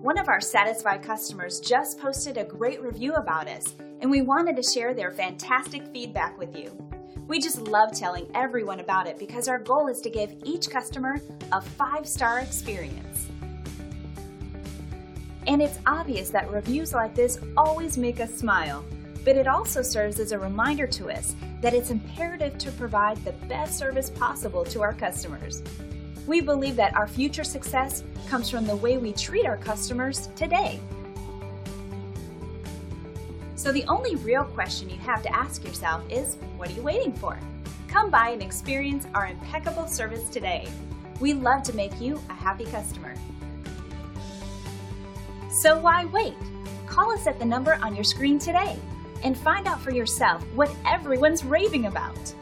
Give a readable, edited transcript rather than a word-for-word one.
One of our satisfied customers just posted a great review about us, and we wanted to share their fantastic feedback with you. We just love telling everyone about it because our goal is to give each customer a 5-star experience. And it's obvious that reviews like this always make us smile, but it also serves as a reminder to us that it's imperative to provide the best service possible to our customers. We believe that our future success comes from the way we treat our customers today. So the only real question you have to ask yourself is, what are you waiting for? Come by and experience our impeccable service today. We love to make you a happy customer. So why wait? Call us at the number on your screen today and find out for yourself what everyone's raving about.